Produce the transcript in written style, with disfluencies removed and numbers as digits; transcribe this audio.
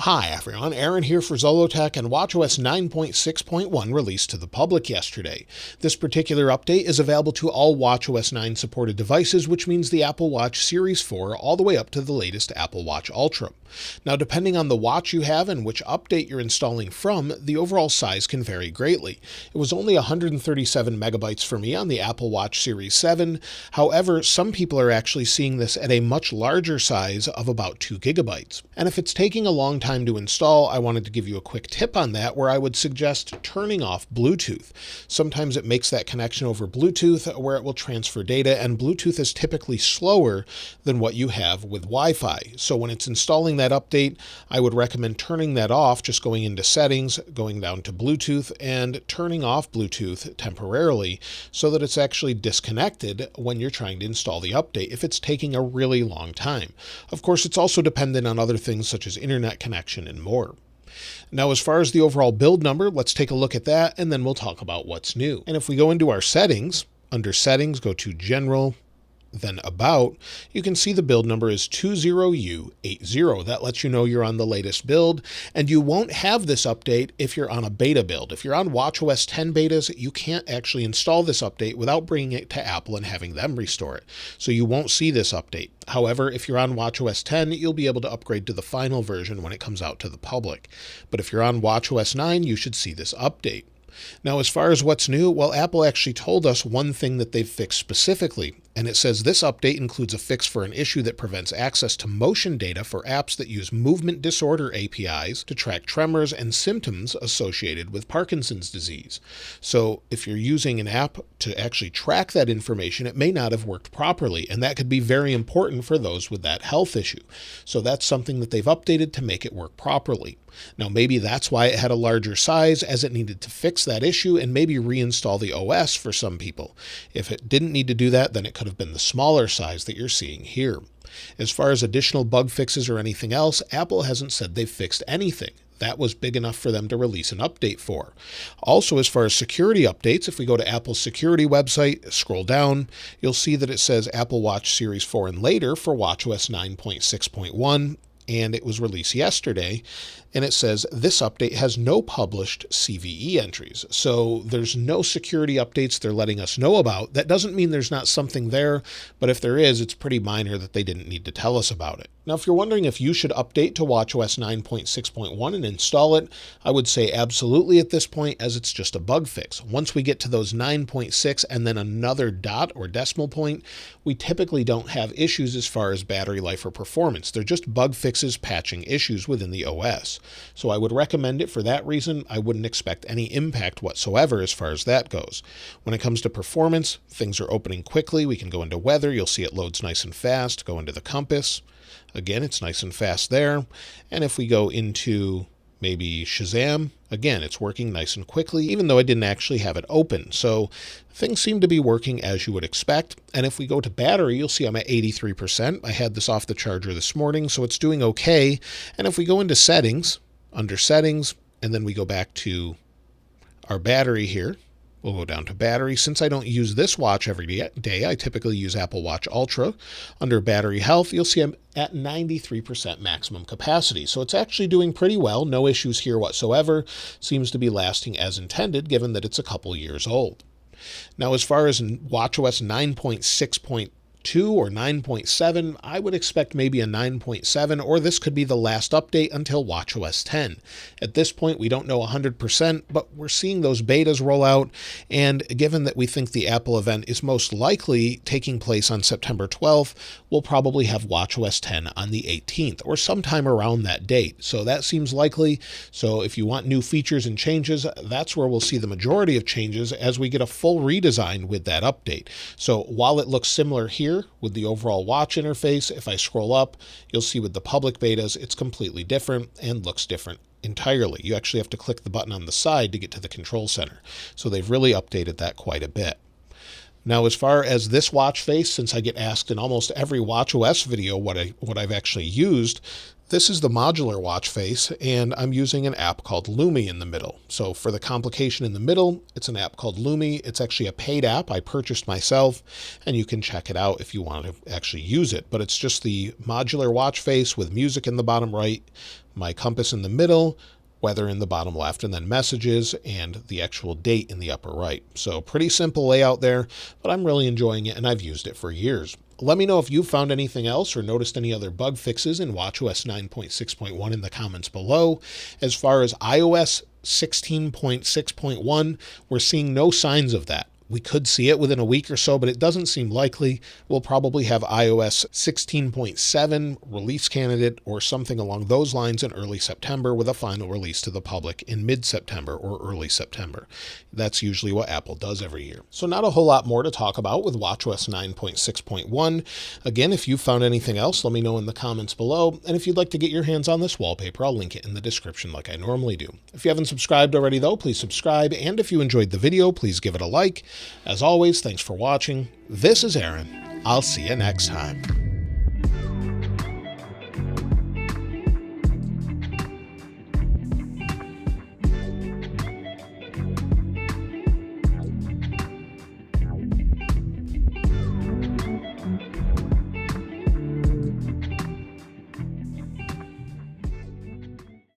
Hi everyone, Aaron here for Zollotech and watchOS 9.6.1 released to the public yesterday. This particular update is available to all watchOS 9 supported devices, which means the Apple Watch Series 4 all the way up to the latest Apple Watch Ultra. Now, depending on the watch you have and which update you're installing from, the overall size can vary greatly. It was only 137 megabytes for me on the Apple Watch Series 7. However, some people are actually seeing this at a much larger size of about 2 gigabytes. And if it's taking a long time to install, I wanted to give you a quick tip on that where I would suggest turning off Bluetooth. Sometimes it makes that connection over Bluetooth where it will transfer data, and Bluetooth is typically slower than what you have with Wi-Fi. So when it's installing that update, I would recommend turning that off, just going into settings, going down to Bluetooth, and turning off Bluetooth temporarily so that it's actually disconnected when you're trying to install the update if it's taking a really long time. Of course, it's also dependent on other things such as internet connection and more. Now, as far as the overall build number, let's take a look at that and then we'll talk about what's new. And if we go into our settings, under settings, go to General, then About, you can see the build number is 20U80. That lets you know you're on the latest build, and you won't have this update if you're on a beta build. If you're on watchOS 10 betas, you can't actually install this update without bringing it to Apple and having them restore it. So you won't see this update. However, if you're on watchOS 10, you'll be able to upgrade to the final version when it comes out to the public. But if you're on watchOS 9, you should see this update. Now, as far as what's new, well, Apple actually told us one thing that they've fixed specifically, and it says this update includes a fix for an issue that prevents access to motion data for apps that use movement disorder APIs to track tremors and symptoms associated with Parkinson's disease. So if you're using an app to actually track that information, it may not have worked properly, and that could be very important for those with that health issue. So that's something that they've updated to make it work properly. Now, maybe that's why it had a larger size, as it needed to fix that issue and maybe reinstall the OS for some people. If it didn't need to do that, then it could have been the smaller size that you're seeing here. As far as additional bug fixes or anything else, Apple hasn't said they've fixed anything. That was big enough for them to release an update for. Also, as far as security updates, if we go to Apple's security website, scroll down, you'll see that it says Apple Watch Series 4 and later for watchOS 9.6.1. and it was released yesterday, and it says this update has no published CVE entries. So there's no security updates they're letting us know about. That doesn't mean there's not something there, but if there is, it's pretty minor that they didn't need to tell us about it. Now, if you're wondering if you should update to watchOS 9.6.1 and install it, I would say absolutely at this point, as it's just a bug fix. Once we get to those 9.6 and then another dot or decimal point, we typically don't have issues as far as battery life or performance. They're just bug fixes patching issues within the OS. So I would recommend it for that reason. I wouldn't expect any impact whatsoever as far as that goes. When it comes to performance, things are opening quickly. We can go into weather. You'll see it loads nice and fast. Go into the compass. Again, it's nice and fast there. And if we go into maybe Shazam, again, it's working nice and quickly, even though I didn't actually have it open. So things seem to be working as you would expect. And if we go to battery, you'll see I'm at 83%. I had this off the charger this morning, so it's doing okay. And if we go into settings, under settings, and then we go back to our battery here, we'll go down to battery. Since I don't use this watch every day, I typically use Apple Watch Ultra. Under battery health, you'll see I'm at 93% maximum capacity. So it's actually doing pretty well. No issues here whatsoever. Seems to be lasting as intended, given that it's a couple years old. Now, as far as watchOS 9.6.2 or 9.7, I would expect maybe a 9.7, or this could be the last update until watchOS 10. At this point, we don't know 100%, but we're seeing those betas roll out, and given that we think the Apple event is most likely taking place on September 12th, we'll probably have watchOS 10 on the 18th, or sometime around that date. So that seems likely. So if you want new features and changes, that's where we'll see the majority of changes as we get a full redesign with that update. So while it looks similar here with the overall watch interface, if I scroll up, you'll see with the public betas, it's completely different and looks different entirely. You actually have to click the button on the side to get to the control center. So they've really updated that quite a bit. Now, as far as this watch face, since I get asked in almost every watchOS video what I've actually used, This is the modular watch face, and I'm using an app called Lumi in the middle. So for the complication in the middle, it's an app called Lumi. It's actually a paid app I purchased myself, and you can check it out if you want to actually use it. But it's just the modular watch face with music in the bottom right, my compass in the middle, weather in the bottom left, and then messages and the actual date in the upper right. So pretty simple layout there, but I'm really enjoying it, and I've used it for years. Let me know if you found anything else or noticed any other bug fixes in watchOS 9.6.1 in the comments below. As far as iOS 16.6.1, we're seeing no signs of that. We could see it within a week or so, but it doesn't seem likely. We'll probably have iOS 16.7 release candidate or something along those lines in early September, with a final release to the public in mid-September or early September. That's usually what Apple does every year. So not a whole lot more to talk about with watchOS 9.6.1. Again, if you found anything else, let me know in the comments below. And if you'd like to get your hands on this wallpaper, I'll link it in the description like I normally do. If you haven't subscribed already though, please subscribe. And if you enjoyed the video, please give it a like. As always, thanks for watching. This is Aaron. I'll see you next time.